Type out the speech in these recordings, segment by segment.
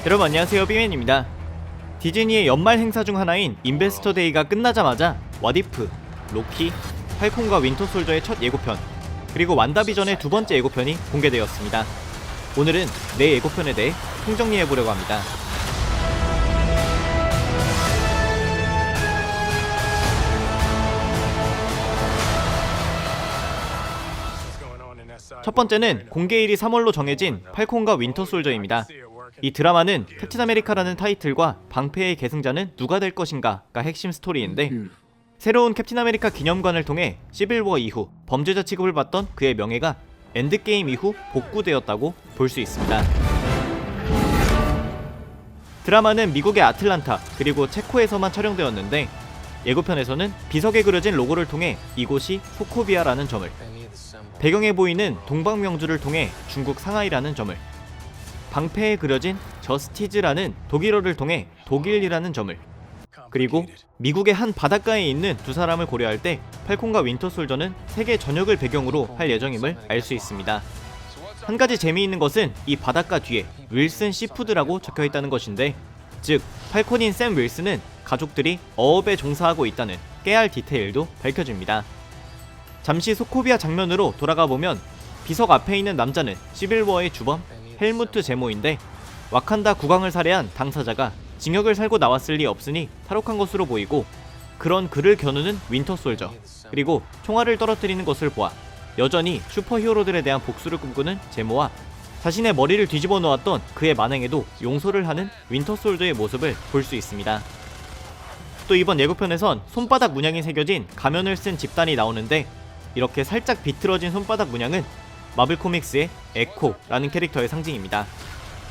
여러분 안녕하세요, 삐맨입니다. 디즈니의 연말 행사 중 하나인 인베스터 데이가 끝나자마자 왓이프, 로키, 팔콘과 윈터 솔저의 첫 예고편, 그리고 완다비전의 두 번째 예고편이 공개되었습니다. 오늘은 네 예고편에 대해 총정리해보려고 합니다. 첫 번째는 공개일이 3월로 정해진 팔콘과 윈터 솔저입니다. 이 드라마는 캡틴 아메리카라는 타이틀과 방패의 계승자는 누가 될 것인가가 핵심 스토리인데, 새로운 캡틴 아메리카 기념관을 통해 시빌워 이후 범죄자 취급을 받던 그의 명예가 엔드게임 이후 복구되었다고 볼 수 있습니다. 드라마는 미국의 아틀란타 그리고 체코에서만 촬영되었는데, 예고편에서는 비석에 그려진 로고를 통해 이곳이 소코비아라는 점을, 배경에 보이는 동방명주를 통해 중국 상하이라는 점을, 방패에 그려진 저스티즈라는 독일어를 통해 독일이라는 점을, 그리고 미국의 한 바닷가에 있는 두 사람을 고려할 때 팔콘과 윈터 솔저는 세계 전역을 배경으로 할 예정임을 알 수 있습니다. 한 가지 재미있는 것은 이 바닷가 뒤에 윌슨 시푸드라고 적혀있다는 것인데, 즉 팔콘인 샘 윌슨은 가족들이 어업에 종사하고 있다는 깨알 디테일도 밝혀집니다. 잠시 소코비아 장면으로 돌아가보면 비석 앞에 있는 남자는 시빌워의 주범 헬무트 제모인데, 와칸다 국왕을 살해한 당사자가 징역을 살고 나왔을 리 없으니 탈옥한 것으로 보이고, 그런 그를 겨누는 윈터 솔저, 그리고 총알을 떨어뜨리는 것을 보아 여전히 슈퍼히어로들에 대한 복수를 꿈꾸는 제모와 자신의 머리를 뒤집어 놓았던 그의 만행에도 용서를 하는 윈터 솔저의 모습을 볼 수 있습니다. 또 이번 예고편에선 손바닥 문양이 새겨진 가면을 쓴 집단이 나오는데, 이렇게 살짝 비틀어진 손바닥 문양은 마블 코믹스의 에코라는 캐릭터의 상징입니다.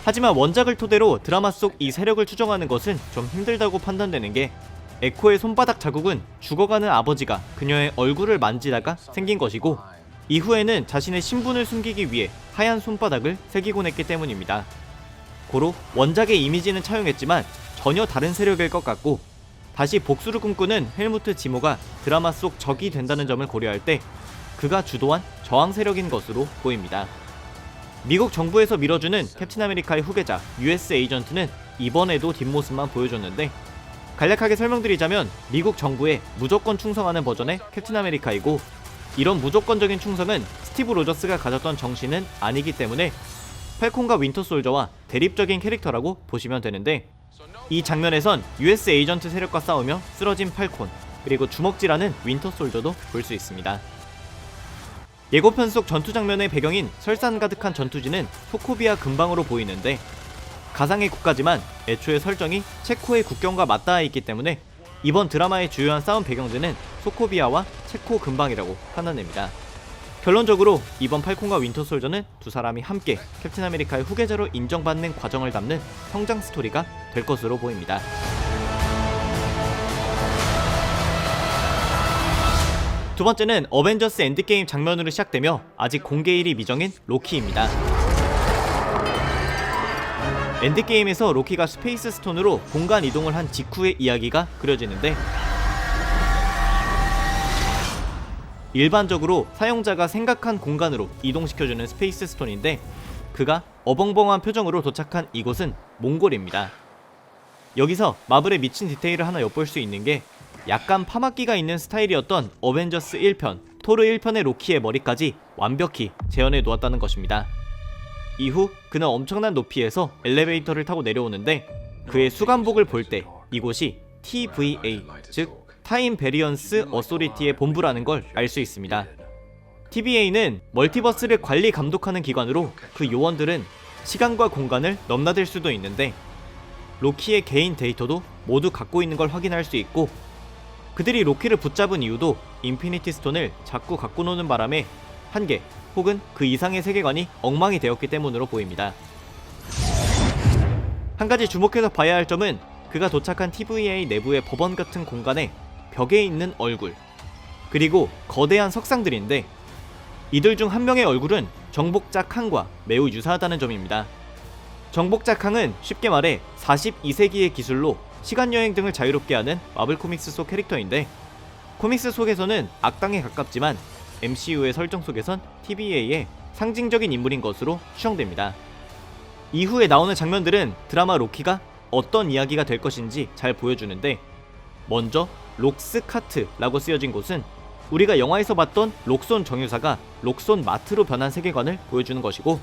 하지만 원작을 토대로 드라마 속 이 세력을 추정하는 것은 좀 힘들다고 판단되는 게, 에코의 손바닥 자국은 죽어가는 아버지가 그녀의 얼굴을 만지다가 생긴 것이고, 이후에는 자신의 신분을 숨기기 위해 하얀 손바닥을 새기곤 했기 때문입니다. 고로 원작의 이미지는 차용했지만 전혀 다른 세력일 것 같고, 다시 복수를 꿈꾸는 헬무트 지모가 드라마 속 적이 된다는 점을 고려할 때 그가 주도한 저항 세력인 것으로 보입니다. 미국 정부에서 밀어주는 캡틴 아메리카의 후계자 US 에이전트는 이번에도 뒷모습만 보여줬는데, 간략하게 설명드리자면 미국 정부에 무조건 충성하는 버전의 캡틴 아메리카이고, 이런 무조건적인 충성은 스티브 로저스가 가졌던 정신은 아니기 때문에 팔콘과 윈터 솔저와 대립적인 캐릭터라고 보시면 되는데, 이 장면에선 US 에이전트 세력과 싸우며 쓰러진 팔콘, 그리고 주먹질하는 윈터 솔저도 볼 수 있습니다. 예고편 속 전투 장면의 배경인 설산 가득한 전투지는 소코비아 근방으로 보이는데, 가상의 국가지만 애초에 설정이 체코의 국경과 맞닿아 있기 때문에 이번 드라마의 주요한 싸움 배경지는 소코비아와 체코 근방이라고 판단됩니다. 결론적으로 이번 팔콘과 윈터 솔저는 두 사람이 함께 캡틴 아메리카의 후계자로 인정받는 과정을 담는 성장 스토리가 될 것으로 보입니다. 두 번째는 어벤져스 엔드게임 장면으로 시작되며 아직 공개일이 미정인 로키입니다. 엔드게임에서 로키가 스페이스 스톤으로 공간 이동을 한 직후의 이야기가 그려지는데, 일반적으로 사용자가 생각한 공간으로 이동시켜주는 스페이스 스톤인데, 그가 어벙벙한 표정으로 도착한 이곳은 몽골입니다. 여기서 마블의 미친 디테일을 하나 엿볼 수 있는 게, 약간 파마기가 있는 스타일이었던 어벤져스 1편, 토르 1편의 로키의 머리까지 완벽히 재현해 놓았다는 것입니다. 이후 그는 엄청난 높이에서 엘리베이터를 타고 내려오는데, 그의 수감복을 볼 때 이곳이 TVA, 즉 타임 베리언스 어소리티의 본부라는 걸 알 수 있습니다. TVA는 멀티버스를 관리 감독하는 기관으로 그 요원들은 시간과 공간을 넘나들 수도 있는데, 로키의 개인 데이터도 모두 갖고 있는 걸 확인할 수 있고, 그들이 로키를 붙잡은 이유도 인피니티 스톤을 자꾸 갖고 노는 바람에 한 개 혹은 그 이상의 세계관이 엉망이 되었기 때문으로 보입니다. 한 가지 주목해서 봐야 할 점은 그가 도착한 TVA 내부의 법원 같은 공간에 벽에 있는 얼굴, 그리고 거대한 석상들인데, 이들 중 한 명의 얼굴은 정복자 칸과 매우 유사하다는 점입니다. 정복자 칸은 쉽게 말해 42세기의 기술로 시간여행 등을 자유롭게 하는 마블 코믹스 속 캐릭터인데, 코믹스 속에서는 악당에 가깝지만 MCU의 설정 속에선 TVA의 상징적인 인물인 것으로 추정됩니다. 이후에 나오는 장면들은 드라마 로키가 어떤 이야기가 될 것인지 잘 보여주는데, 먼저 록스카트라고 쓰여진 곳은 우리가 영화에서 봤던 록손 정유사가 록손 마트로 변한 세계관을 보여주는 것이고,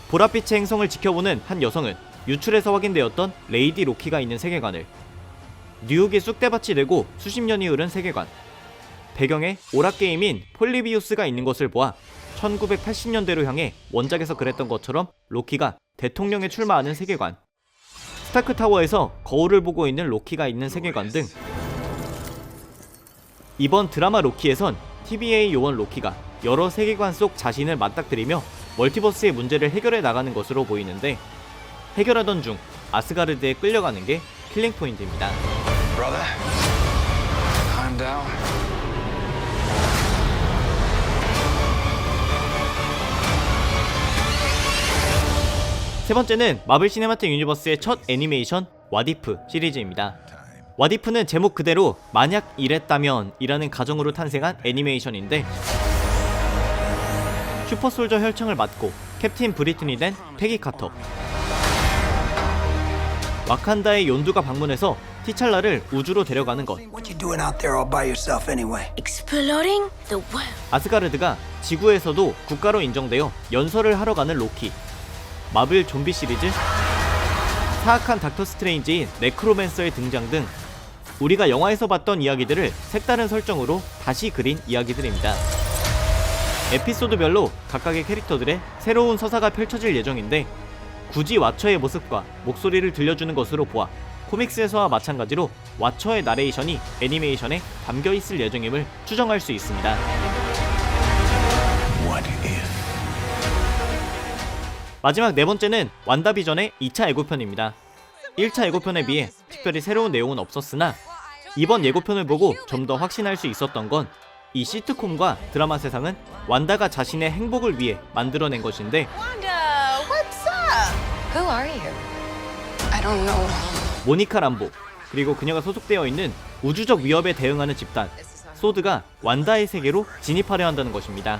보랏빛의 행성을 지켜보는 한 여성은 유출에서 확인되었던 레이디 로키가 있는 세계관을, 뉴욕이 쑥대밭이 되고 수십 년이 흐른 세계관, 배경에 오락게임인 폴리비우스가 있는 것을 보아 1980년대로 향해 원작에서 그랬던 것처럼 로키가 대통령에 출마하는 세계관, 스타크타워에서 거울을 보고 있는 로키가 있는 세계관 등, 이번 드라마 로키에선 TVA 요원 로키가 여러 세계관 속 자신을 맞닥뜨리며 멀티버스의 문제를 해결해 나가는 것으로 보이는데, 해결하던 중 아스가르드에 끌려가는 게 킬링 포인트입니다. Brother, calm down. 세 번째는 마블 시네마틱 유니버스의 첫 애니메이션 왓이프 시리즈입니다. 왓이프는 제목 그대로 만약 이랬다면 이라는 가정으로 탄생한 애니메이션인데, 슈퍼솔저 혈청을 맡고 캡틴 브리튼이 된 패기 카터, 와칸다의 욘두가 방문해서 티찰라를 우주로 데려가는 것, What you doing out there all by yourself anyway? Exploring the world. 아스가르드가 지구에서도 국가로 인정되어 연설을 하러 가는 로키, 마블 좀비 시리즈, 사악한 닥터 스트레인지인 네크로맨서의 등장 등 우리가 영화에서 봤던 이야기들을 색다른 설정으로 다시 그린 이야기들입니다. 에피소드별로 각각의 캐릭터들의 새로운 서사가 펼쳐질 예정인데, 굳이 왓처의 모습과 목소리를 들려주는 것으로 보아 코믹스에서와 마찬가지로 왓처의 나레이션이 애니메이션에 담겨있을 예정임을 추정할 수 있습니다. What if? 마지막 네 번째는 완다비전의 2차 예고편입니다. 1차 예고편에 비해 특별히 새로운 내용은 없었으나, 이번 예고편을 보고 좀 더 확신할 수 있었던 건 이 시트콤과 드라마 세상은 완다가 자신의 행복을 위해 만들어낸 것인데, Wanda, what's up? Who are you? I don't know. 모니카 람보, 그리고 그녀가 소속되어 있는 우주적 위협에 대응하는 집단 소드가 완다의 세계로 진입하려 한다는 것입니다.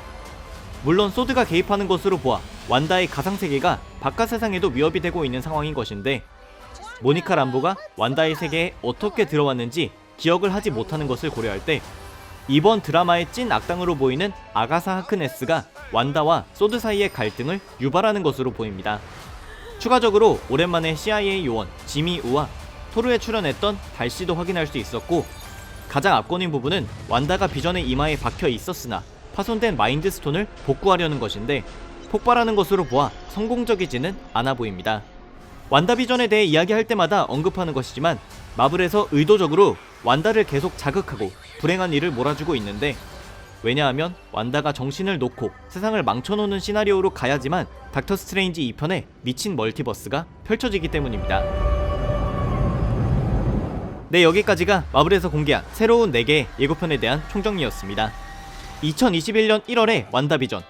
물론 소드가 개입하는 것으로 보아 완다의 가상세계가 바깥 세상에도 위협이 되고 있는 상황인 것인데, 모니카 람보가 완다의 세계에 어떻게 들어왔는지 기억을 하지 못하는 것을 고려할 때, 이번 드라마의 찐 악당으로 보이는 아가사 하크네스가 완다와 소드 사이의 갈등을 유발하는 것으로 보입니다. 추가적으로 오랜만에 CIA 요원 지미 우와 토르에 출연했던 달씨도 확인할 수 있었고, 가장 압권인 부분은 완다가 비전의 이마에 박혀 있었으나 파손된 마인드 스톤을 복구하려는 것인데, 폭발하는 것으로 보아 성공적이지는 않아 보입니다. 완다비전에 대해 이야기할 때마다 언급하는 것이지만, 마블에서 의도적으로 완다를 계속 자극하고 불행한 일을 몰아주고 있는데, 왜냐하면 완다가 정신을 놓고 세상을 망쳐놓는 시나리오로 가야지만 닥터 스트레인지 2편의 미친 멀티버스가 펼쳐지기 때문입니다. 네, 여기까지가 마블에서 공개한 새로운 4개의 예고편에 대한 총정리였습니다. 2021년 1월에 완다비전,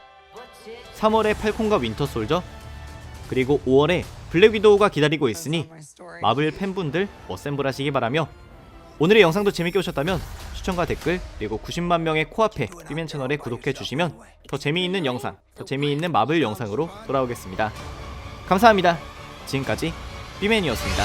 3월에 팔콘과 윈터 솔저, 그리고 5월에 블랙 위도우가 기다리고 있으니 마블 팬분들 어셈블 하시기 바라며, 오늘의 영상도 재밌게 보셨다면 추천과 댓글, 그리고 90만 명의 코앞에 삐맨 채널에 구독해 주시면 더 재미있는 영상, 더 재미있는 마블 영상으로 돌아오겠습니다. 감사합니다. 지금까지 삐맨이었습니다.